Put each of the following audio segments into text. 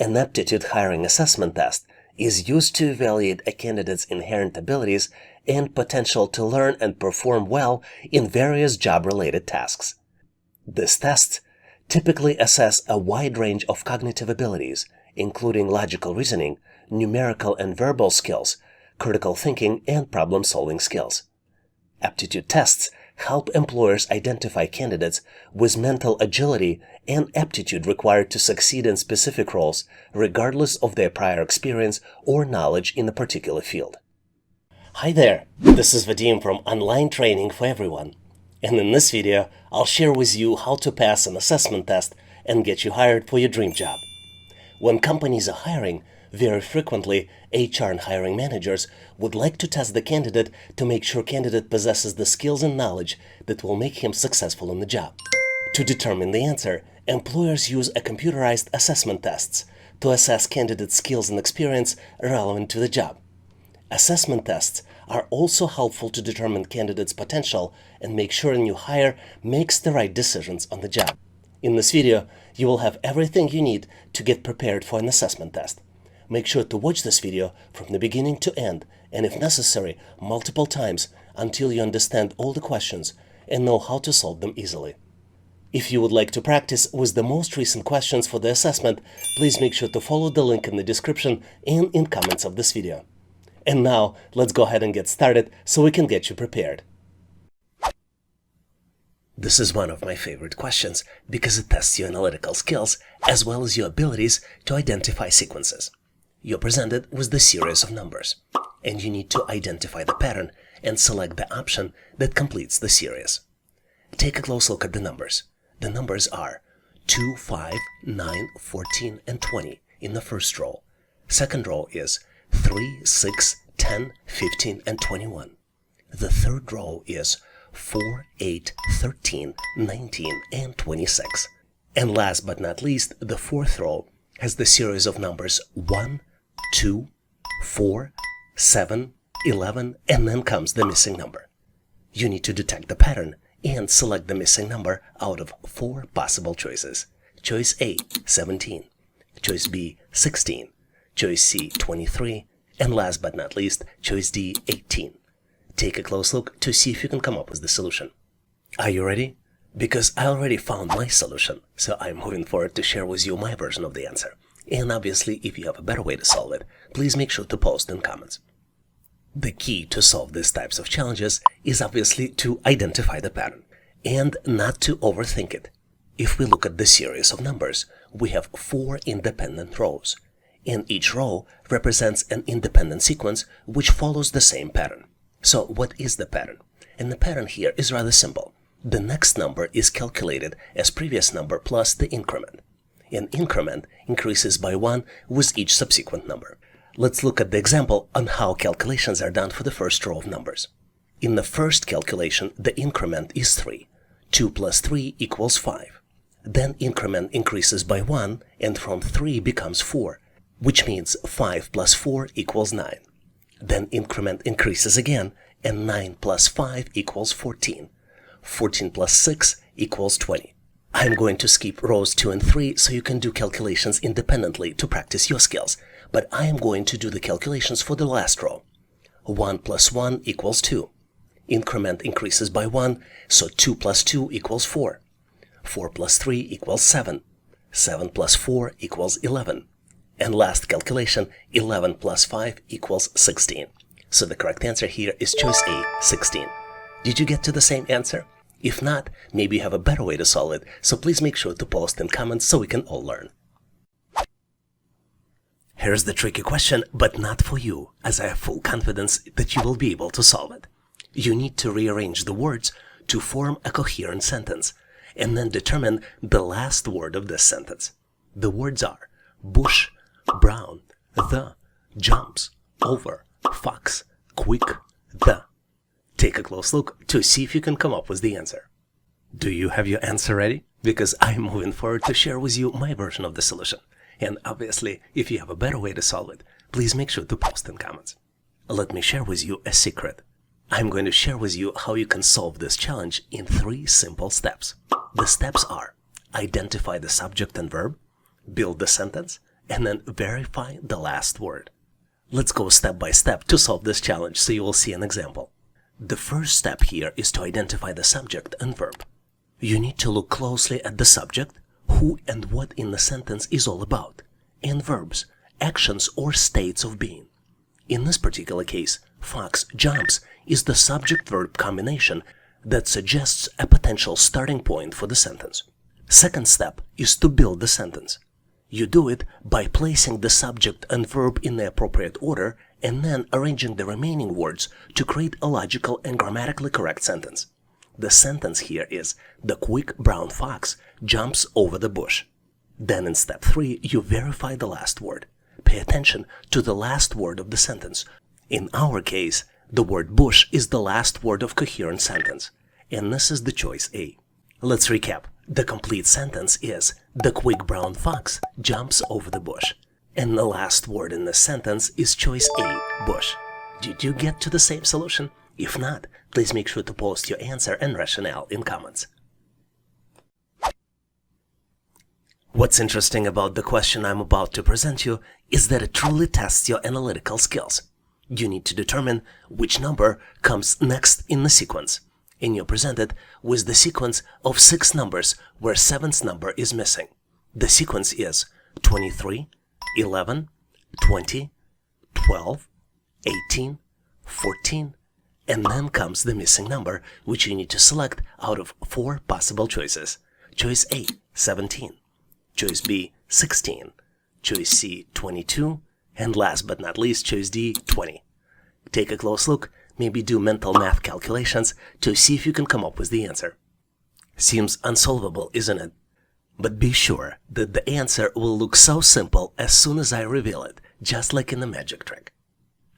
An aptitude hiring assessment test is used to evaluate a candidate's inherent abilities and potential to learn and perform well in various job-related tasks. These tests typically assess a wide range of cognitive abilities, including logical reasoning, numerical and verbal skills, critical thinking, and problem-solving skills. Aptitude tests help employers identify candidates with mental agility and aptitude required to succeed in specific roles, regardless of their prior experience or knowledge in a particular field. Hi there, this is Vadim from Online Training for Everyone. And in this video, I'll share with you how to pass an assessment test and get you hired for your dream job. When companies are hiring, very frequently, HR and hiring managers would like to test the candidate to make sure candidate possesses the skills and knowledge that will make him successful in the job. To determine the answer, employers use a computerized assessment tests to assess candidates' skills and experience relevant to the job. Assessment tests are also helpful to determine candidates' potential and make sure a new hire makes the right decisions on the job. In this video, you will have everything you need to get prepared for an assessment test. Make sure to watch this video from the beginning to end, and if necessary, multiple times until you understand all the questions and know how to solve them easily. If you would like to practice with the most recent questions for the assessment, please make sure to follow the link in the description and in comments of this video. And now, let's go ahead and get started so we can get you prepared. This is one of my favorite questions because it tests your analytical skills as well as your abilities to identify sequences. You're presented with the series of numbers, and you need to identify the pattern and select the option that completes the series. Take a close look at the numbers. The numbers are 2, 5, 9, 14, and 20 in the first row. Second row is 3, 6, 10, 15, and 21. The third row is 4, 8, 13, 19, and 26. And last but not least, the fourth row has the series of numbers 1, 2, 4, 7, 11, and then comes the missing number. You need to detect the pattern and select the missing number out of 4 possible choices. Choice A, 17. Choice B, 16. Choice C, 23. And last but not least, choice D, 18. Take a close look to see if you can come up with the solution. Are you ready? Because I already found my solution, so I'm moving forward to share with you my version of the answer. And obviously, if you have a better way to solve it, please make sure to post in comments. The key to solve these types of challenges is obviously to identify the pattern and not to overthink it. If we look at the series of numbers, we have 4 independent rows, and each row represents an independent sequence which follows the same pattern. So what is the pattern? And the pattern here is rather simple. The next number is calculated as previous number plus the increment. An increment increases by 1 with each subsequent number. Let's look at the example on how calculations are done for the first row of numbers. In the first calculation, the increment is 3. 2 plus 3 equals 5. Then increment increases by 1 and from 3 becomes 4, which means 5 plus 4 equals 9. Then increment increases again and 9 plus 5 equals 14. 14 plus 6 equals 20. I'm going to skip rows 2 and 3 so you can do calculations independently to practice your skills, but I am going to do the calculations for the last row. 1 plus 1 equals 2. Increment increases by 1, so 2 plus 2 equals 4. 4 plus 3 equals 7. 7 plus 4 equals 11. And last calculation, 11 plus 5 equals 16. So the correct answer here is choice A, 16. Did you get to the same answer? If not, maybe you have a better way to solve it, so please make sure to post in comments so we can all learn. Here's the tricky question, but not for you, as I have full confidence that you will be able to solve it. You need to rearrange the words to form a coherent sentence, and then determine the last word of this sentence. The words are bush, brown, the, jumps, over, fox, quick, the. Take a close look to see if you can come up with the answer. Do you have your answer ready? Because I'm moving forward to share with you my version of the solution. And obviously, if you have a better way to solve it, please make sure to post in comments. Let me share with you a secret. I'm going to share with you how you can solve this challenge in 3 simple steps. The steps are: identify the subject and verb, build the sentence, and then verify the last word. Let's go step by step to solve this challenge so you will see an example. The first step here is to identify the subject and verb. You need to look closely at the subject, who and what in the sentence is all about, and verbs, actions or states of being. In this particular case, Fox jumps is the subject-verb combination that suggests a potential starting point for the sentence. Second step is to build the sentence. You do it by placing the subject and verb in the appropriate order and then arranging the remaining words to create a logical and grammatically correct sentence. The sentence here is, the quick brown fox jumps over the bush. Then in step 3, you verify the last word. Pay attention to the last word of the sentence. In our case, the word bush is the last word of coherent sentence, and this is the choice A. Let's recap. The complete sentence is, the quick brown fox jumps over the bush. And the last word in this sentence is choice A, bush. Did you get to the same solution? If not, please make sure to post your answer and rationale in comments. What's interesting about the question I'm about to present you is that it truly tests your analytical skills. You need to determine which number comes next in the sequence, and you're presented with the sequence of 6 numbers where 7th number is missing. The sequence is 23, 11, 20, 12, 18, 14, and then comes the missing number, which you need to select out of 4 possible choices. Choice A, 17. Choice B, 16. Choice C, 22. And last but not least, choice D, 20. Take a close look, maybe do mental math calculations to see if you can come up with the answer. Seems unsolvable, isn't it? But be sure that the answer will look so simple as soon as I reveal it, just like in a magic trick.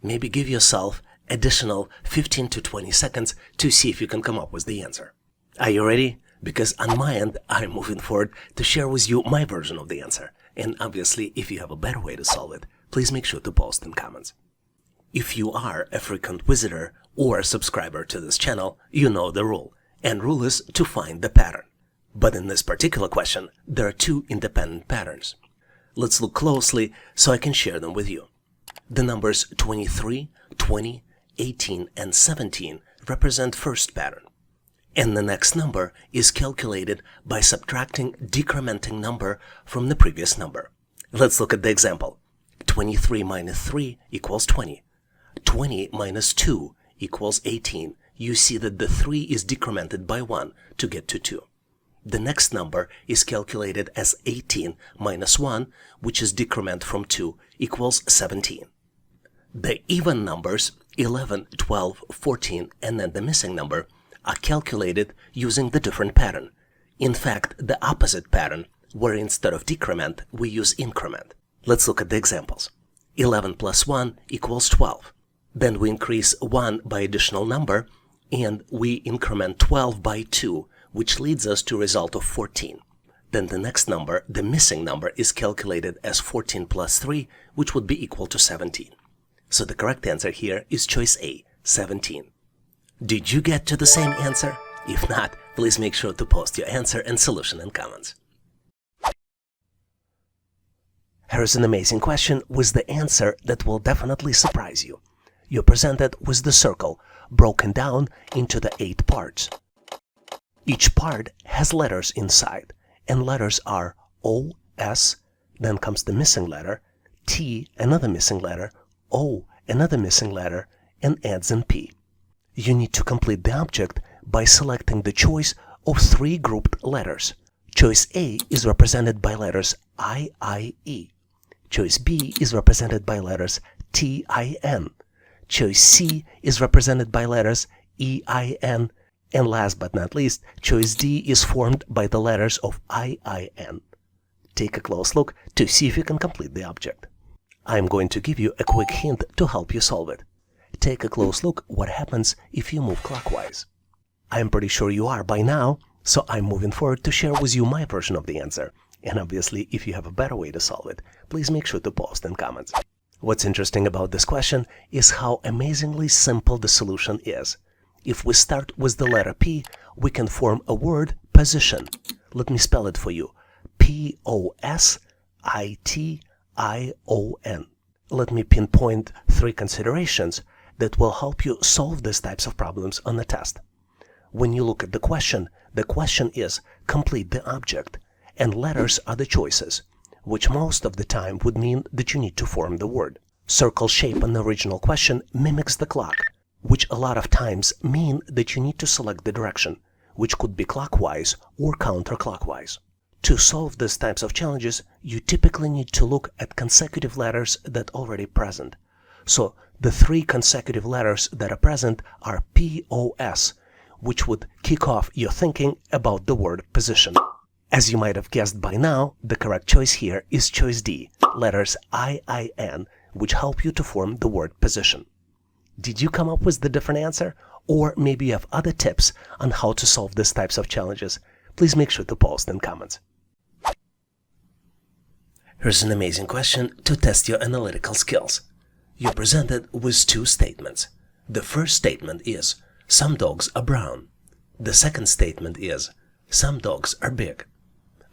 Maybe give yourself additional 15 to 20 seconds to see if you can come up with the answer. Are you ready? Because on my end, I'm moving forward to share with you my version of the answer. And obviously, if you have a better way to solve it, please make sure to post in comments. If you are a frequent visitor or a subscriber to this channel, you know the rule. And rule is to find the pattern. But in this particular question, there are 2 independent patterns. Let's look closely so I can share them with you. The numbers 23, 20, 18, and 17 represent first pattern. And the next number is calculated by subtracting decrementing number from the previous number. Let's look at the example. 23 minus 3 equals 20. 20 minus 2 equals 18. You see that the 3 is decremented by 1 to get to 2. The next number is calculated as 18 minus 1, which is decrement from 2, equals 17. The even numbers, 11, 12, 14, and then the missing number, are calculated using the different pattern. In fact, the opposite pattern, where instead of decrement, we use increment. Let's look at the examples. 11 plus 1 equals 12. Then we increase 1 by additional number, and we increment 12 by 2, which leads us to a result of 14. Then the next number, the missing number, is calculated as 14 plus 3, which would be equal to 17. So the correct answer here is choice A, 17. Did you get to the same answer? If not, please make sure to post your answer and solution in comments. Here's an amazing question with the answer that will definitely surprise you. You're presented with the circle broken down into the 8 parts. Each part has letters inside, and letters are O, S, then comes the missing letter, T, another missing letter, O, another missing letter, and ends in P. You need to complete the object by selecting the choice of 3 grouped letters. Choice A is represented by letters I, E. Choice B is represented by letters T, N. Choice C is represented by letters E, N. And last but not least, choice D is formed by the letters of I, N. Take a close look to see if you can complete the object. I'm going to give you a quick hint to help you solve it. Take a close look what happens if you move clockwise. I'm pretty sure you are by now, so I'm moving forward to share with you my version of the answer. And obviously, if you have a better way to solve it, please make sure to post in comments. What's interesting about this question is how amazingly simple the solution is. If we start with the letter P, we can form a word, position. Let me spell it for you. P-O-S-I-T-I-O-N. I-O-N. Let me pinpoint 3 considerations that will help you solve these types of problems on the test. When you look at the question is complete the object, and letters are the choices, which most of the time would mean that you need to form the word. Circle shape on the original question mimics the clock, which a lot of times mean that you need to select the direction, which could be clockwise or counterclockwise. To solve these types of challenges, you typically need to look at consecutive letters that are already present. So the 3 consecutive letters that are present are POS, which would kick off your thinking about the word position. As you might have guessed by now, the correct choice here is choice D, letters IIN, which help you to form the word position. Did you come up with the different answer? Or maybe you have other tips on how to solve these types of challenges? Please make sure to post in comments. Here's an amazing question to test your analytical skills. You're presented with 2 statements. The first statement is, some dogs are brown. The second statement is, some dogs are big.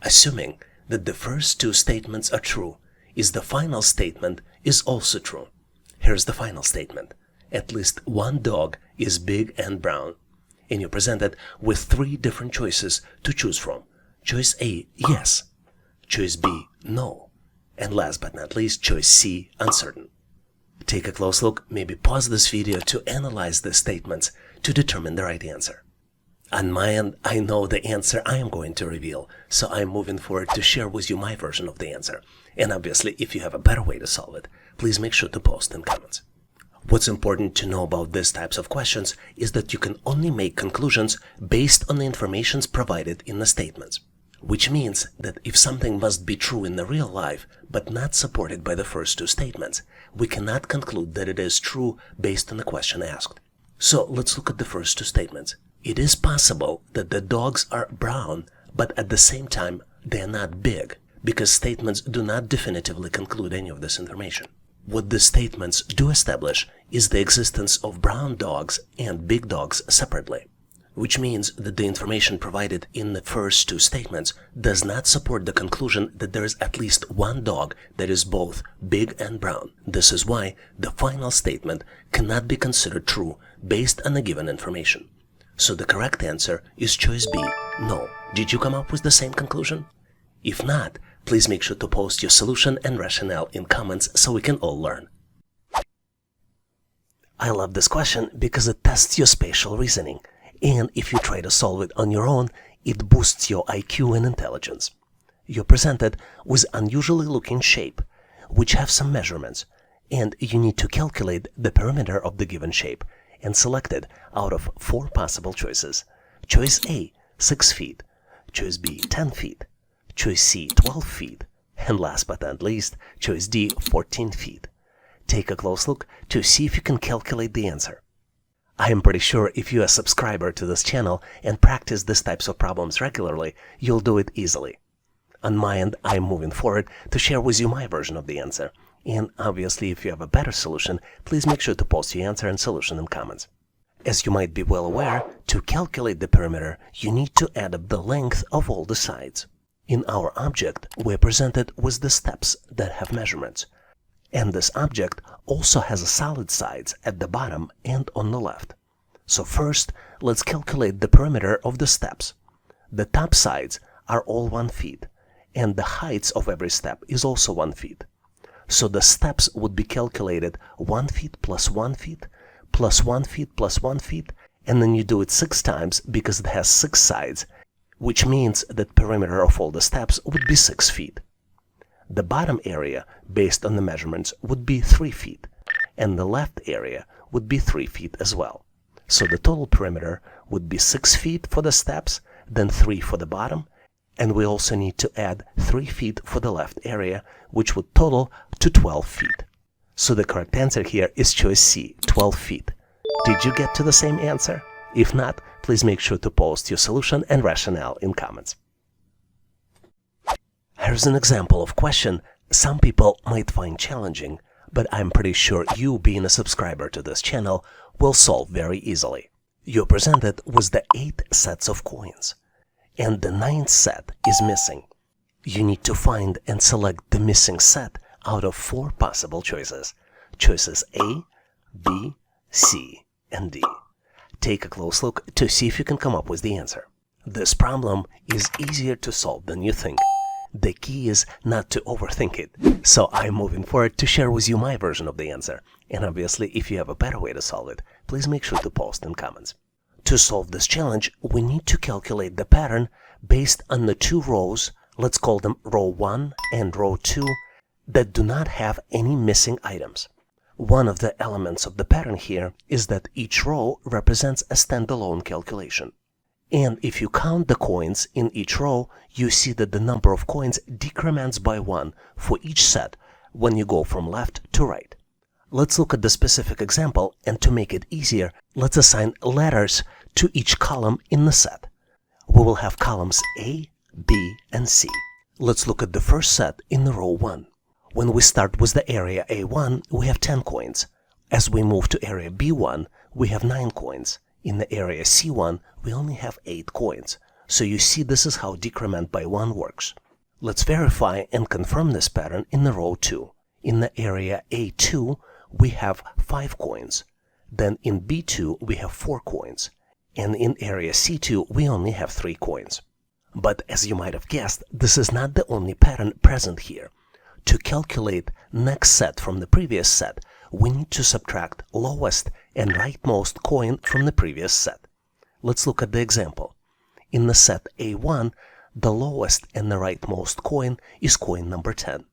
Assuming that the first 2 statements are true, is the final statement is also true. Here's the final statement. At least one dog is big and brown. And you're presented with 3 different choices to choose from. Choice A, yes. Choice B, no. And last but not least, choice C, uncertain. Take a close look, maybe pause this video to analyze the statements to determine the right answer. On my end, I know the answer I am going to reveal, so I'm moving forward to share with you my version of the answer. And obviously, if you have a better way to solve it, please make sure to post in comments. What's important to know about these types of questions is that you can only make conclusions based on the information provided in the statements. Which means that if something must be true in the real life, but not supported by the first 2 statements, we cannot conclude that it is true based on the question asked. So let's look at the first 2 statements. It is possible that the dogs are brown, but at the same time, they are not big, because statements do not definitively conclude any of this information. What the statements do establish is the existence of brown dogs and big dogs separately, which means that the information provided in the first 2 statements does not support the conclusion that there is at least one dog that is both big and brown. This is why the final statement cannot be considered true based on the given information. So the correct answer is choice B, no. Did you come up with the same conclusion? If not, please make sure to post your solution and rationale in comments so we can all learn. I love this question because it tests your spatial reasoning. And if you try to solve it on your own, it boosts your IQ and intelligence. You're presented with unusually looking shape, which have some measurements, and you need to calculate the perimeter of the given shape and select it out of 4 possible choices. Choice A, 6 feet. Choice B, 10 feet. Choice C, 12 feet. And last but not least, choice D, 14 feet. Take a close look to see if you can calculate the answer. I am pretty sure if you're a subscriber to this channel and practice these types of problems regularly, you'll do it easily. On my end, I am moving forward to share with you my version of the answer. And obviously, if you have a better solution, please make sure to post your answer and solution in comments. As you might be well aware, to calculate the perimeter, you need to add up the length of all the sides. In our object, we're presented with the steps that have measurements. And this object also has a solid sides at the bottom and on the left. So first, let's calculate the perimeter of the steps. The top sides are all 1 feet, and the heights of every step is also 1 feet. So the steps would be calculated 1 feet plus 1 feet, plus 1 feet plus 1 feet, and then you do it 6 times because it has 6 sides, which means that perimeter of all the steps would be 6 feet. The bottom area, based on the measurements, would be 3 feet, and the left area would be 3 feet as well. So the total perimeter would be 6 feet for the steps, then 3 for the bottom, and we also need to add 3 feet for the left area, which would total to 12 feet. So the correct answer here is choice C, 12 feet. Did you get to the same answer? If not, please make sure to post your solution and rationale in comments. Here's an example of question some people might find challenging, but I'm pretty sure you, being a subscriber to this channel, will solve very easily. You're presented with the 8 sets of coins, and the 9th set is missing. You need to find and select the missing set out of 4 possible choices. Choices A, B, C, and D. Take a close look to see if you can come up with the answer. This problem is easier to solve than you think. The key is not to overthink it. So I'm moving forward to share with you my version of the answer. And obviously, if you have a better way to solve it, please make sure to post in comments. To solve this challenge, we need to calculate the pattern based on the 2 rows, let's call them row 1 and row 2, that do not have any missing items. One of the elements of the pattern here is that each row represents a standalone calculation. And if you count the coins in each row, you see that the number of coins decrements by 1 for each set when you go from left to right. Let's look at the specific example, and to make it easier, let's assign letters to each column in the set. We will have columns A, B, and C. Let's look at the first set in the row 1. When we start with the area A1, we have 10 coins. As we move to area B1, we have 9 coins. In the area C1, we only have 8 coins. So you see, this is how decrement by 1 works. Let's verify and confirm this pattern in the row 2. In the area A2, we have 5 coins. Then in B2, we have 4 coins. And in area C2, we only have 3 coins. But as you might have guessed, this is not the only pattern present here. To calculate next set from the previous set, we need to subtract lowest and rightmost coin from the previous set. Let's look at the example. In the set A1, the lowest and the rightmost coin is coin number 10.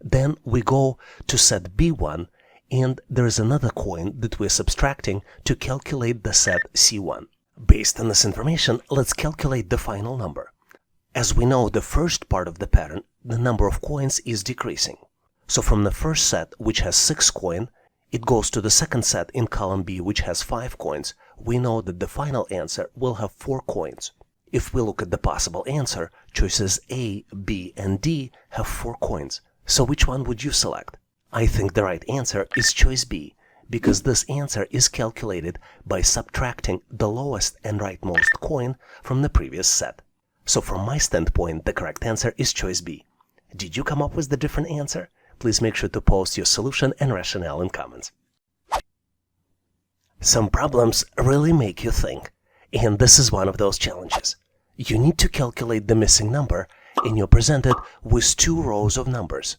Then we go to set B1, and there is another coin that we're subtracting to calculate the set C1. Based on this information, let's calculate the final number. As we know, the first part of the pattern, the number of coins is decreasing. So from the first set, which has 6 coins, it goes to the second set in column B, which has 5 coins. We know that the final answer will have 4 coins. If we look at the possible answer, choices A, B, and D have 4 coins. So which one would you select? I think the right answer is choice B, because this answer is calculated by subtracting the lowest and rightmost coin from the previous set. So from my standpoint, the correct answer is choice B. Did you come up with the different answer? Please make sure to post your solution and rationale in comments. Some problems really make you think, and this is one of those challenges. You need to calculate the missing number, and you're presented with 2 rows of numbers.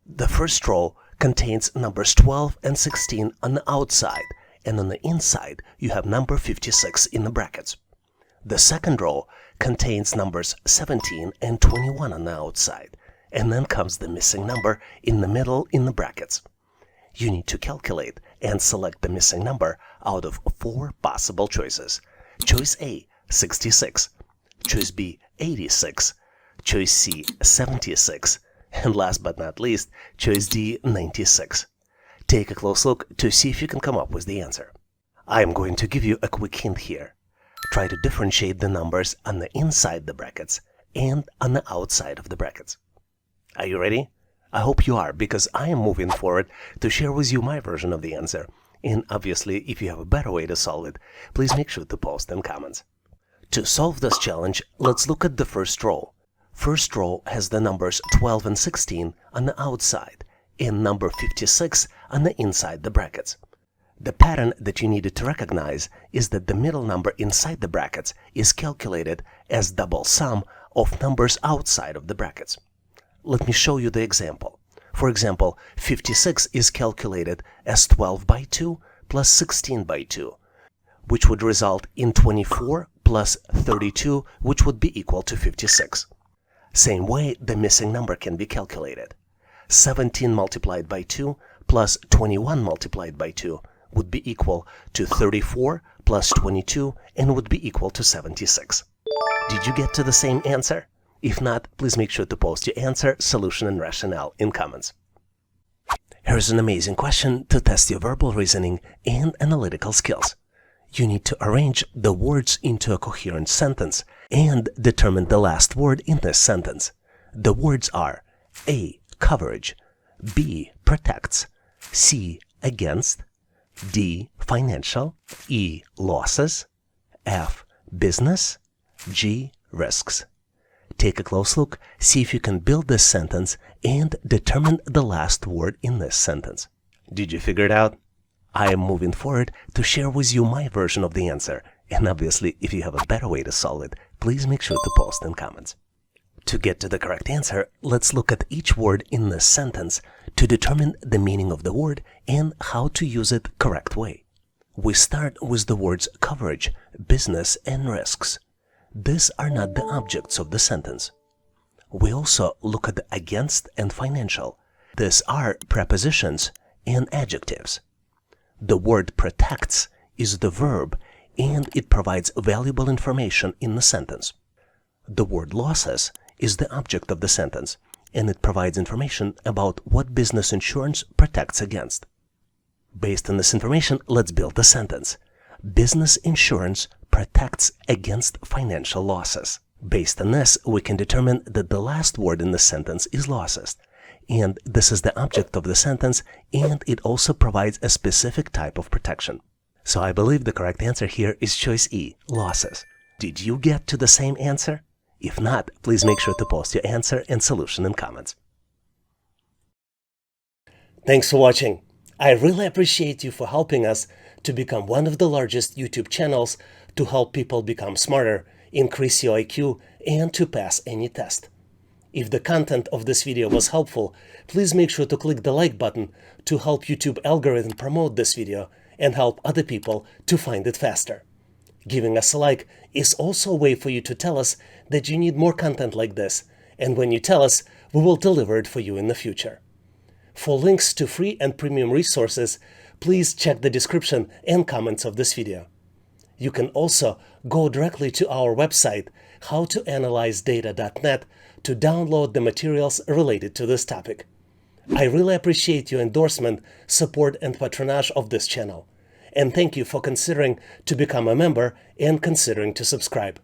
The first row contains numbers 12 and 16 on the outside, and on the inside you have number 56 in the brackets. The second row contains numbers 17 and 21 on the outside, and then comes the missing number in the middle in the brackets. You need to calculate and select the missing number out of 4 possible choices. Choice A, 66. Choice B, 86. Choice C, 76. And last but not least, choice D, 96. Take a close look to see if you can come up with the answer. I am going to give you a quick hint here. Try to differentiate the numbers on the inside the brackets and on the outside of the brackets. Are you ready? I hope you are, because I am moving forward to share with you my version of the answer. And obviously, if you have a better way to solve it, please make sure to post in comments. To solve this challenge, let's look at the first row. First row has the numbers 12 and 16 on the outside and number 56 on the inside the brackets. The pattern that you needed to recognize is that the middle number inside the brackets is calculated as double sum of numbers outside of the brackets. Let me show you the example. For example, 56 is calculated as 12 by 2 plus 16 by 2, which would result in 24 plus 32, which would be equal to 56. Same way, the missing number can be calculated. 17 multiplied by 2 plus 21 multiplied by 2 would be equal to 34 plus 22 and would be equal to 76. Did you get to the same answer? If not, please make sure to post your answer, solution, and rationale in comments. Here's an amazing question to test your verbal reasoning and analytical skills. You need to arrange the words into a coherent sentence and determine the last word in this sentence. The words are A, coverage, B, protects, C, against, D, financial, E, losses, F, business, G, risks. take a close look, see if you can build this sentence and determine the last word in this sentence. Did you figure it out? I am moving forward to share with you my version of the answer, and obviously if you have a better way to solve it, please make sure to post in comments. To get to the correct answer, let's look at each word in this sentence to determine the meaning of the word and how to use it the correct way. We start with the words coverage, business, and risks. These are not the objects of the sentence. We also look at against and financial. These are prepositions and adjectives. The word protects is the verb and it provides valuable information in the sentence. The word losses is the object of the sentence and it provides information about what business insurance protects against. Based on this information, let's build the sentence. Business insurance protects against financial losses. Based on this, we can determine that the last word in the sentence is losses. And this is the object of the sentence, and it also provides a specific type of protection. So I believe the correct answer here is choice E, losses. Did you get to the same answer? If not, please make sure to post your answer and solution in comments. Thanks for watching. I really appreciate you for helping us to become one of the largest YouTube channels to help people become smarter, increase your IQ, and to pass any test. If the content of this video was helpful, please make sure to click the like button to help YouTube algorithm promote this video and help other people to find it faster. Giving us a like is also a way for you to tell us that you need more content like this, and when you tell us, we will deliver it for you in the future. For links to free and premium resources, please check the description and comments of this video. You can also go directly to our website, howtoanalyzedata.net, to download the materials related to this topic. I really appreciate your endorsement, support, and patronage of this channel. And thank you for considering to become a member and considering to subscribe.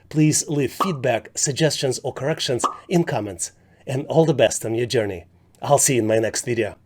Please leave feedback, suggestions, or corrections in comments. And all the best on your journey. I'll see you in my next video.